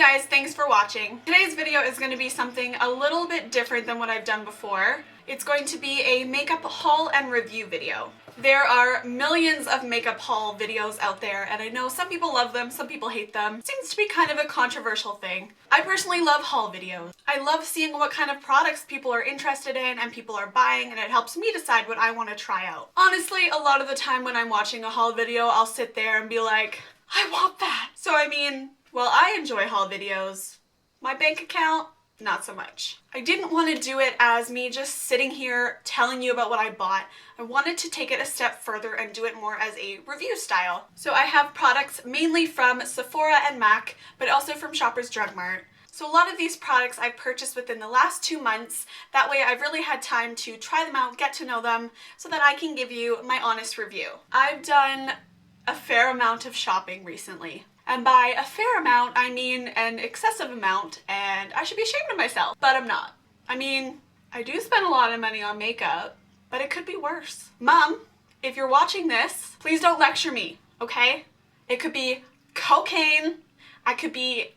guys, thanks for watching. Today's video is going to be something a little bit different than what I've done before. It's going to be a makeup haul and review video. There are millions of makeup haul videos out there, and I know some people love them, some people hate them. It seems to be kind of a controversial thing. I personally love haul videos. I love seeing what kind of products people are interested in and people are buying, and it helps me decide what I want to try out. Honestly, a lot of the time when I'm watching a haul video, I'll sit there and be like, I want that! So I mean, well, I enjoy haul videos. My bank account, not so much. I didn't want to do it as me just sitting here telling you about what I bought. I wanted to take it a step further and do it more as a review style. So I have products mainly from Sephora and MAC, but also from Shoppers Drug Mart. So a lot of these products I've purchased within the last 2 months. That way I've really had time to try them out, get to know them, so that I can give you my honest review. I've done a fair amount of shopping recently. And by a fair amount, I mean an excessive amount, and I should be ashamed of myself, but I'm not. I mean, I do spend a lot of money on makeup, but it could be worse. Mom, if you're watching this, please don't lecture me, okay? It could be cocaine, I could be,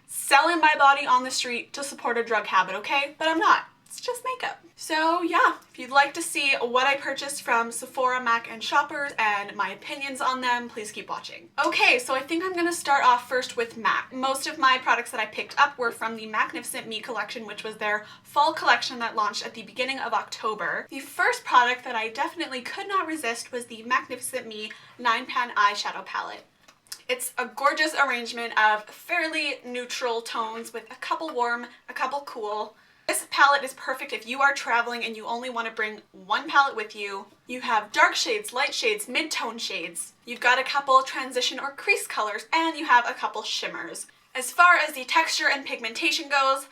selling my body on the street to support a drug habit, okay? But I'm not. It's just makeup. So yeah, if you'd like to see what I purchased from Sephora, MAC, and Shoppers and my opinions on them, please keep watching. Okay, so I think I'm gonna start off first with MAC. Most of my products that I picked up were from the Magnificent Me collection, which was their fall collection that launched at the beginning of October. The first product that I definitely could not resist was the Magnificent Me 9-pan eyeshadow palette. It's a gorgeous arrangement of fairly neutral tones with a couple warm, a couple cool. This palette is perfect if you are traveling and you only want to bring one palette with you. You have dark shades, light shades, mid-tone shades. You've got a couple transition or crease colors, and you have a couple shimmers. As far as the texture and pigmentation goes,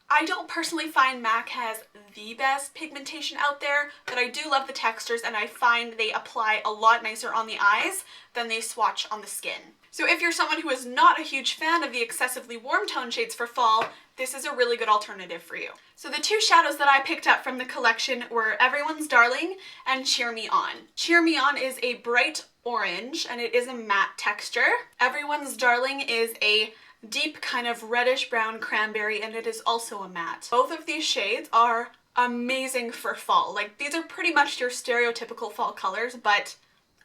I don't personally find MAC has the best pigmentation out there, but I do love the textures and I find they apply a lot nicer on the eyes than they swatch on the skin. So if you're someone who is not a huge fan of the excessively warm tone shades for fall, this is a really good alternative for you. So the two shadows that I picked up from the collection were Everyone's Darling and Cheer Me On. Cheer Me On is a bright orange and it is a matte texture. Everyone's Darling is a deep kind of reddish brown cranberry and it is also a matte. Both of these shades are amazing for fall. Like, these are pretty much your stereotypical fall colors, but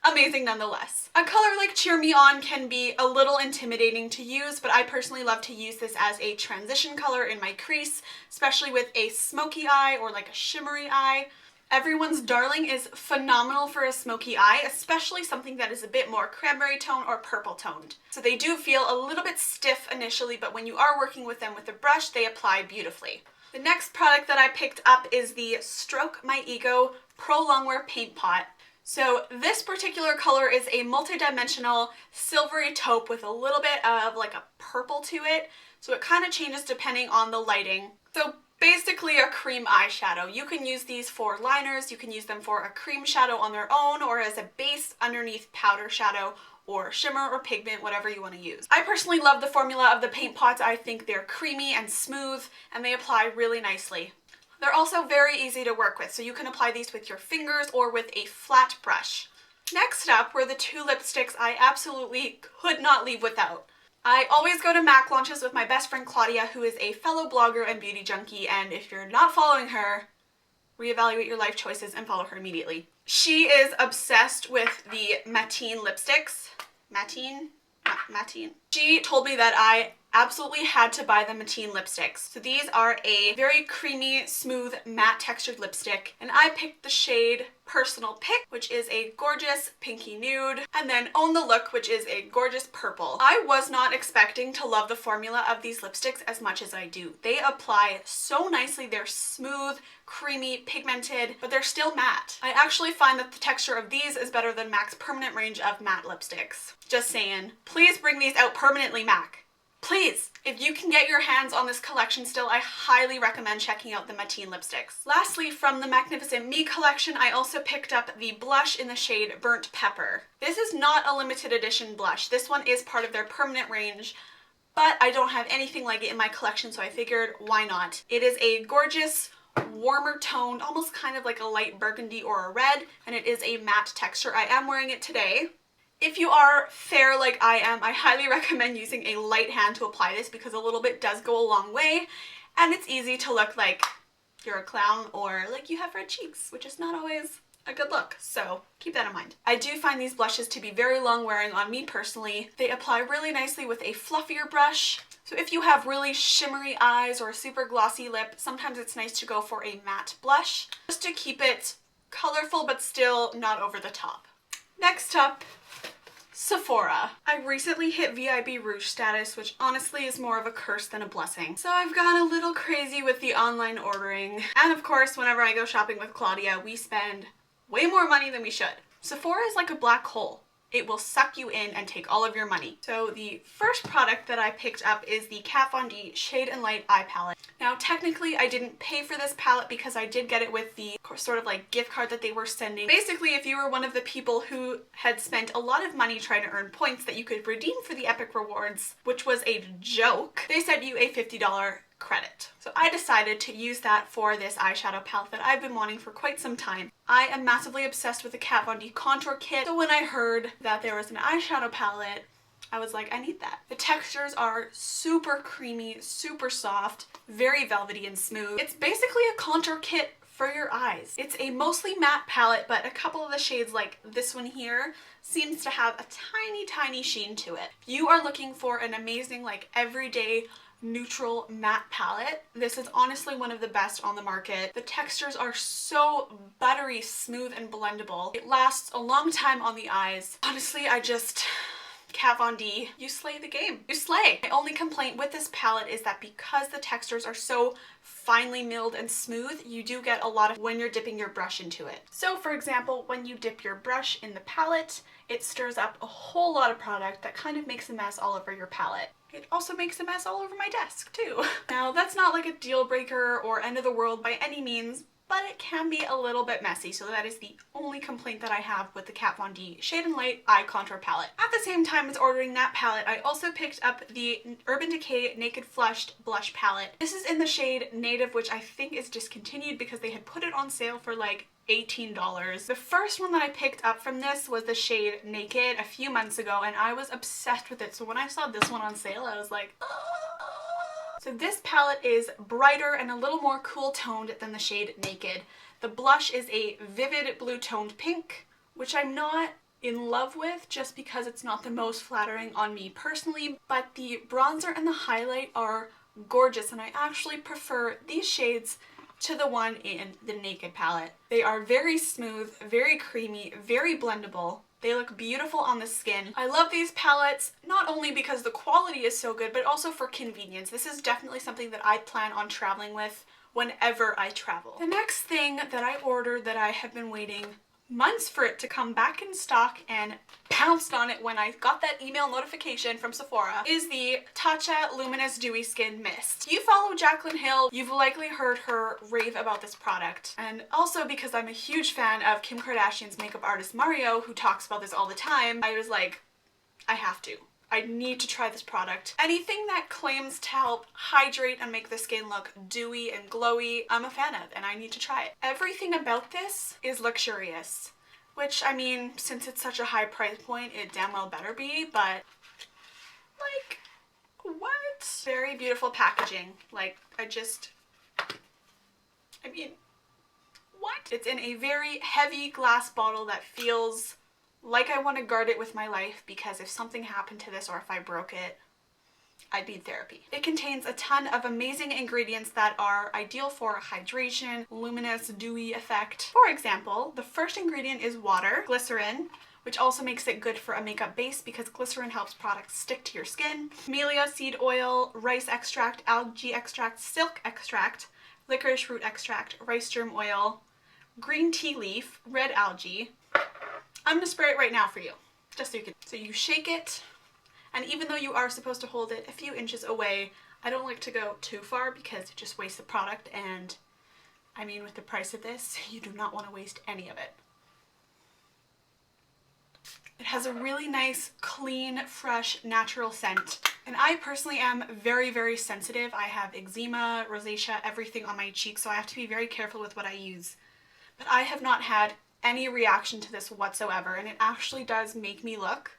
amazing nonetheless. A color like Cheer Me On can be a little intimidating to use, but I personally love to use this as a transition color in my crease, especially with a smoky eye or like a shimmery eye. Everyone's Darling is phenomenal for a smoky eye, especially something that is a bit more cranberry tone or purple toned. So they do feel a little bit stiff initially, but when you are working with them with a brush, they apply beautifully. The next product that I picked up is the Stroke My Ego Pro Longwear Paint Pot. So this particular color is a multi-dimensional silvery taupe with a little bit of like a purple to it. So it kind of changes depending on the lighting. So basically a cream eyeshadow. You can use these for liners, you can use them for a cream shadow on their own or as a base underneath powder shadow or shimmer or pigment, whatever you want to use. I personally love the formula of the paint pots. I think they're creamy and smooth and they apply really nicely. They're also very easy to work with, so you can apply these with your fingers or with a flat brush. Next up were the two lipsticks I absolutely could not leave without. I always go to MAC launches with my best friend Claudia, who is a fellow blogger and beauty junkie, and if you're not following her, reevaluate your life choices and follow her immediately. She is obsessed with the Mattine lipsticks. Mattine? Mattine. She told me that I absolutely had to buy the Mattine lipsticks. So these are a very creamy, smooth, matte textured lipstick, and I picked the shade Personal Pick, which is a gorgeous pinky nude, and then Own the Look, which is a gorgeous purple. I was not expecting to love the formula of these lipsticks as much as I do. They apply so nicely. They're smooth, creamy, pigmented, but they're still matte. I actually find that the texture of these is better than MAC's permanent range of matte lipsticks. Just saying. Please bring these out permanently, MAC. Please! If you can get your hands on this collection still, I highly recommend checking out the Mattine lipsticks. Lastly, from the Magnificent Me collection, I also picked up the blush in the shade Burnt Pepper. This is not a limited edition blush. This one is part of their permanent range, but I don't have anything like it in my collection, so I figured, why not? It is a gorgeous, warmer toned, almost kind of like a light burgundy or a red, and it is a matte texture. I am wearing it today. If you are fair like I am, I highly recommend using a light hand to apply this because a little bit does go a long way, and it's easy to look like you're a clown or like you have red cheeks, which is not always a good look, so keep that in mind. I do find these blushes to be very long wearing on me personally. They apply really nicely with a fluffier brush. So if you have really shimmery eyes or a super glossy lip, sometimes it's nice to go for a matte blush just to keep it colorful but still not over the top. Next up, Sephora. I recently hit VIB Rouge status, which honestly is more of a curse than a blessing. So I've gone a little crazy with the online ordering. And of course, whenever I go shopping with Claudia, we spend way more money than we should. Sephora is like a black hole. It will suck you in and take all of your money. So the first product that I picked up is the Kat Von D Shade and Light Eye Palette. Now technically I didn't pay for this palette because I did get it with the sort of like gift card that they were sending. Basically, if you were one of the people who had spent a lot of money trying to earn points that you could redeem for the Epic Rewards, which was a joke, they sent you a $50 credit. So I decided to use that for this eyeshadow palette that I've been wanting for quite some time. I am massively obsessed with the Kat Von D contour kit, so when I heard that there was an eyeshadow palette, I was like, I need that. The textures are super creamy, super soft, very velvety and smooth. It's basically a contour kit for your eyes. It's a mostly matte palette, but a couple of the shades like this one here seems to have a tiny sheen to it. If you are looking for an amazing like everyday neutral matte palette, this is honestly one of the best on the market. The textures are so buttery smooth and blendable. It lasts a long time on the eyes. Honestly, Kat Von D, you slay the game. You slay. My only complaint with this palette is that because the textures are so finely milled and smooth, you do get a lot of when you're dipping your brush into it. So for example, when you dip your brush in the palette, it stirs up a whole lot of product that kind of makes a mess all over your palette. It also makes a mess all over my desk too. Now that's not like a deal breaker or end of the world by any means, but it can be a little bit messy, so that is the only complaint that I have with the Kat Von D Shade and Light Eye Contour Palette. At the same time as ordering that palette, I also picked up the Urban Decay Naked Flushed Blush Palette. This is in the shade Native, which I think is discontinued because they had put it on sale for like $18. The first one that I picked up from this was the shade Naked a few months ago, and I was obsessed with it, so when I saw this one on sale, I was like, So this palette is brighter and a little more cool toned than the shade Naked. The blush is a vivid blue toned pink, which I'm not in love with just because it's not the most flattering on me personally, but the bronzer and the highlight are gorgeous, and I actually prefer these shades to the one in the Naked palette. They are very smooth, very creamy, very blendable. They look beautiful on the skin. I love these palettes not only because the quality is so good, but also for convenience. This is definitely something that I plan on traveling with whenever I travel. The next thing that I ordered that I have been waiting months for it to come back in stock and pounced on it when I got that email notification from Sephora is the Tatcha Luminous Dewy Skin Mist. You follow Jaclyn Hill, you've likely heard her rave about this product. And also because I'm a huge fan of Kim Kardashian's makeup artist Mario, who talks about this all the time, I was like, I have to. I need to try this product. Anything that claims to help hydrate and make the skin look dewy and glowy, I'm a fan of, and I need to try it. Everything about this is luxurious, which, I mean, since it's such a high price point, it damn well better be, but like, what? Very beautiful packaging. Like, I mean, what? It's in a very heavy glass bottle that feels like I want to guard it with my life, because if something happened to this or if I broke it, I'd need therapy. It contains a ton of amazing ingredients that are ideal for hydration, luminous, dewy effect. For example, the first ingredient is water, glycerin, which also makes it good for a makeup base because glycerin helps products stick to your skin, camellia seed oil, rice extract, algae extract, silk extract, licorice root extract, rice germ oil, green tea leaf, red algae. I'm gonna spray it right now for you, just so you can. So you shake it, and even though you are supposed to hold it a few inches away, I don't like to go too far because it just wastes the product, and I mean, with the price of this, you do not want to waste any of it. It has a really nice, clean, fresh, natural scent. And I personally am very, very sensitive. I have eczema, rosacea, everything on my cheeks, so I have to be very careful with what I use. But I have not had any reaction to this whatsoever, and it actually does make me look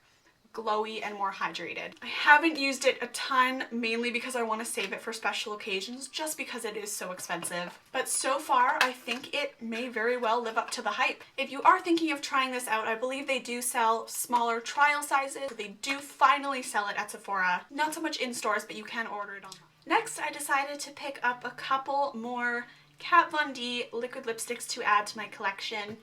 glowy and more hydrated. I haven't used it a ton, mainly because I want to save it for special occasions, just because it is so expensive. But so far, I think it may very well live up to the hype. If you are thinking of trying this out, I believe they do sell smaller trial sizes. They do finally sell it at Sephora. Not so much in stores, but you can order it online. Next, I decided to pick up a couple more Kat Von D liquid lipsticks to add to my collection.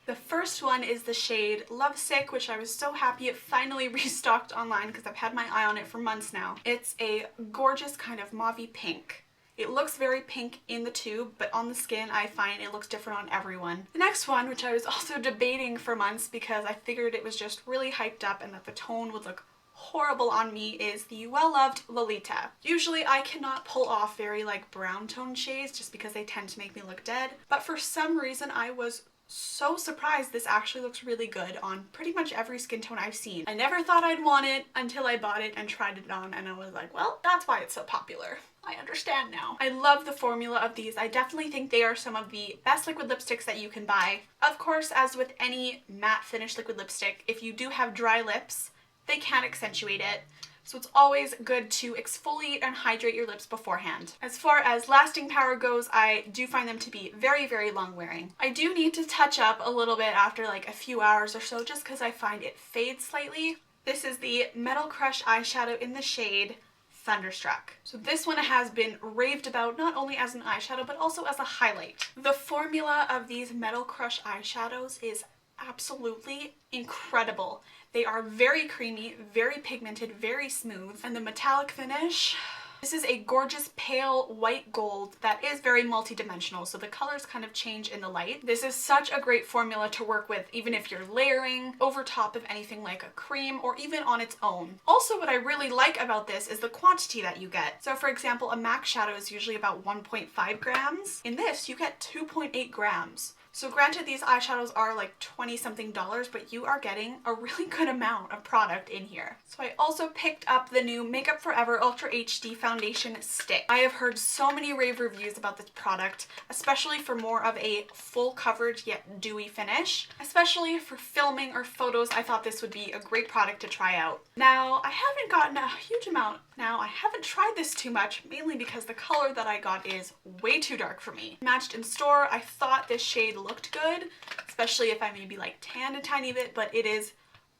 The first one is the shade Lovesick, which I was so happy it finally restocked online because I've had my eye on it for months now. It's a gorgeous kind of mauve-y pink. It looks very pink in the tube, but on the skin I find it looks different on everyone. The next one, which I was also debating for months because I figured it was just really hyped up and that the tone would look horrible on me, is the well-loved Lolita. Usually I cannot pull off very like brown tone shades just because they tend to make me look dead, but for some reason I was so surprised this actually looks really good on pretty much every skin tone I've seen. I never thought I'd want it until I bought it and tried it on, and I was like, well, that's why it's so popular. I understand now. I love the formula of these. I definitely think they are some of the best liquid lipsticks that you can buy. Of course, as with any matte finish liquid lipstick, if you do have dry lips, they can accentuate it. So it's always good to exfoliate and hydrate your lips beforehand. As far as lasting power goes, I do find them to be very, very long wearing. I do need to touch up a little bit after like a few hours or so just because I find it fades slightly. This is the Metal Crush eyeshadow in the shade Thunderstruck. So this one has been raved about not only as an eyeshadow but also as a highlight. The formula of these Metal Crush eyeshadows is absolutely incredible. They are very creamy, very pigmented, very smooth, and the metallic finish. This is a gorgeous pale white gold that is very multi-dimensional, so the colors kind of change in the light. This is such a great formula to work with even if you're layering over top of anything like a cream or even on its own. Also, what I really like about this is the quantity that you get. So for example, a MAC shadow is usually about 1.5 grams. In this, you get 2.8 grams. So granted, these eyeshadows are like $20 something, but you are getting a really good amount of product in here. So I also picked up the new Makeup Forever Ultra HD Foundation Stick. I have heard so many rave reviews about this product, especially for more of a full coverage yet dewy finish. Especially for filming or photos, I thought this would be a great product to try out. Now, I haven't gotten a huge amount. Now, I haven't tried this too much, mainly because the color that I got is way too dark for me. Matched in store, I thought this shade looked good, especially if I maybe like tanned a tiny bit, but it is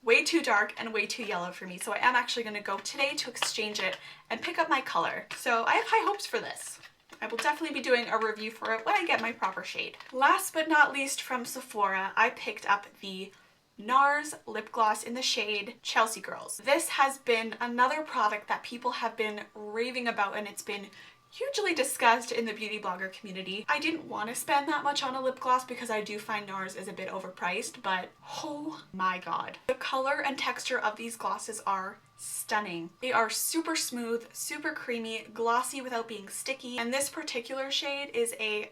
way too dark and way too yellow for me. So I am actually going to go today to exchange it and pick up my color. So I have high hopes for this. I will definitely be doing a review for it when I get my proper shade. Last but not least, from Sephora, I picked up the NARS lip gloss in the shade Chelsea Girls. This has been another product that people have been raving about, and it's been hugely discussed in the beauty blogger community. I didn't want to spend that much on a lip gloss because I do find NARS is a bit overpriced, but oh my god. The color and texture of these glosses are stunning. They are super smooth, super creamy, glossy without being sticky, and this particular shade is a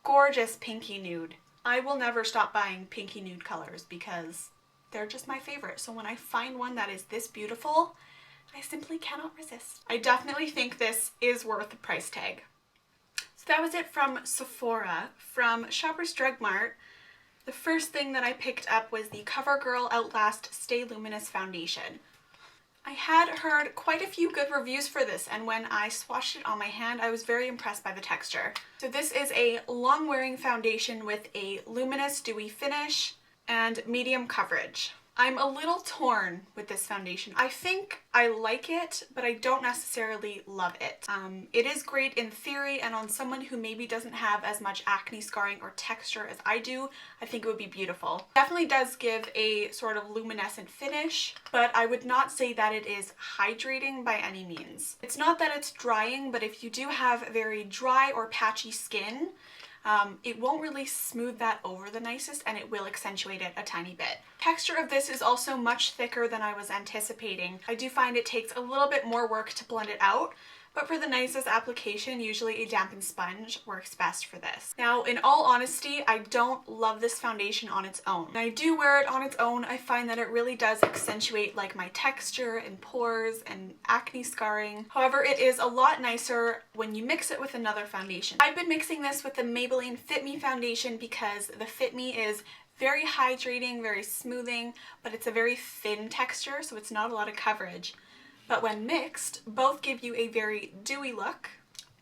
gorgeous pinky nude. I will never stop buying pinky nude colors because they're just my favorite. So when I find one that is this beautiful, I simply cannot resist. I definitely think this is worth the price tag. So that was it from Sephora. From Shoppers Drug Mart, the first thing that I picked up was the CoverGirl Outlast Stay Luminous Foundation. I had heard quite a few good reviews for this, and when I swatched it on my hand, I was very impressed by the texture. So this is a long-wearing foundation with a luminous, dewy finish and medium coverage. I'm a little torn with this foundation. I think I like it, but I don't necessarily love it. It is great in theory, and on someone who maybe doesn't have as much acne scarring or texture as I do, I think it would be beautiful. Definitely does give a sort of luminescent finish, but I would not say that it is hydrating by any means. It's not that it's drying, but if you do have very dry or patchy skin, it won't really smooth that over the nicest, and it will accentuate it a tiny bit. Texture of this is also much thicker than I was anticipating. I do find it takes a little bit more work to blend it out, but for the nicest application, usually a dampened sponge works best for this. Now, in all honesty, I don't love this foundation on its own. When I do wear it on its own, I find that it really does accentuate like my texture and pores and acne scarring. However, it is a lot nicer when you mix it with another foundation. I've been mixing this with the Maybelline Fit Me foundation because the Fit Me is Very hydrating, very smoothing, but it's a very thin texture, so it's not a lot of coverage. But when mixed, both give you a very dewy look,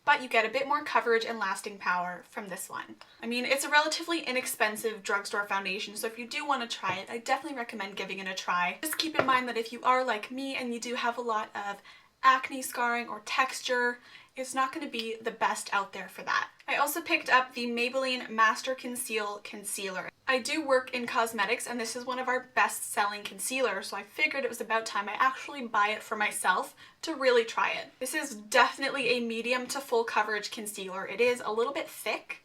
but you get a bit more coverage and lasting power from this one. I mean, it's a relatively inexpensive drugstore foundation, so if you do want to try it, I definitely recommend giving it a try. Just keep in mind that if you are like me and you do have a lot of acne scarring or texture, it's not going to be the best out there for that. I also picked up the Maybelline Master Conceal Concealer. I do work in cosmetics and this is one of our best-selling concealers, so I figured it was about time I actually buy it for myself to really try it. This is definitely a medium to full coverage concealer. It is a little bit thick,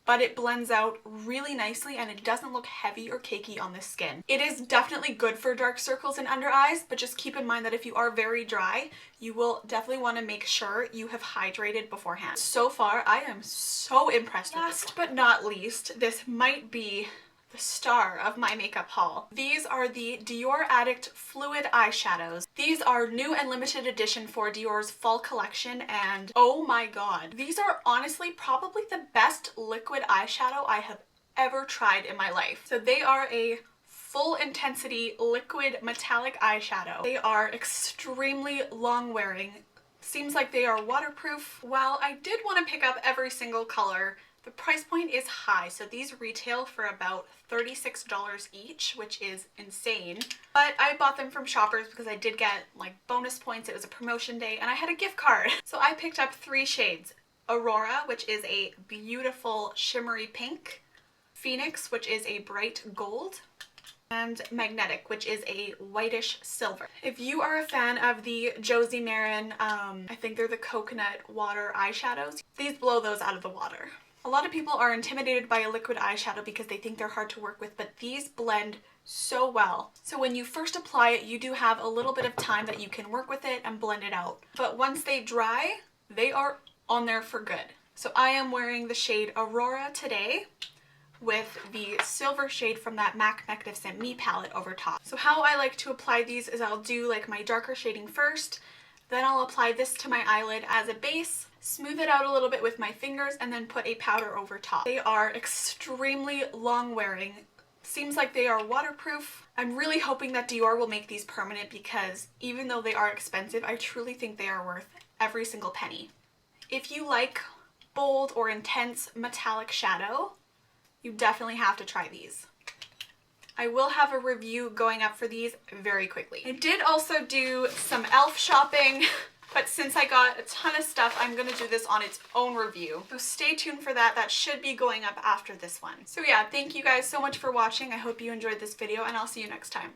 but it blends out really nicely and it doesn't look heavy or cakey on the skin. It is definitely good for dark circles and under eyes, but just keep in mind that if you are very dry, you will definitely want to make sure you have hydrated beforehand. So far, I am so impressed with this. Last but not least, this might be the star of my makeup haul. These are the Dior Addict Fluid Eyeshadows. These are new and limited edition for Dior's fall collection, and oh my god, these are honestly probably the best liquid eyeshadow I have ever tried in my life. So they are a full intensity liquid metallic eyeshadow. They are extremely long wearing. Seems like they are waterproof. While I did want to pick up every single color, the price point is high, so these retail for about $36 each, which is insane. But I bought them from Shoppers because I did get like bonus points. It was a promotion day and I had a gift card. So I picked up 3 shades. Aurora, which is a beautiful shimmery pink. Phoenix, which is a bright gold. And Magnetic, which is a whitish silver. If you are a fan of the Josie Maran, I think they're the coconut water eyeshadows, these blow those out of the water. A lot of people are intimidated by a liquid eyeshadow because they think they're hard to work with, but these blend so well. So when you first apply it, you do have a little bit of time that you can work with it and blend it out. But once they dry, they are on there for good. So I am wearing the shade Aurora today with the silver shade from that MAC Magnificent Me palette over top. So how I like to apply these is I'll do like my darker shading first, then I'll apply this to my eyelid as a base, smooth it out a little bit with my fingers, and then put a powder over top. They are extremely long wearing. Seems like they are waterproof. I'm really hoping that Dior will make these permanent because even though they are expensive, I truly think they are worth every single penny. If you like bold or intense metallic shadow, you definitely have to try these. I will have a review going up for these very quickly. I did also do some e.l.f. shopping, but since I got a ton of stuff, I'm gonna do this on its own review. So stay tuned for that. That should be going up after this one. So yeah, thank you guys so much for watching. I hope you enjoyed this video and I'll see you next time.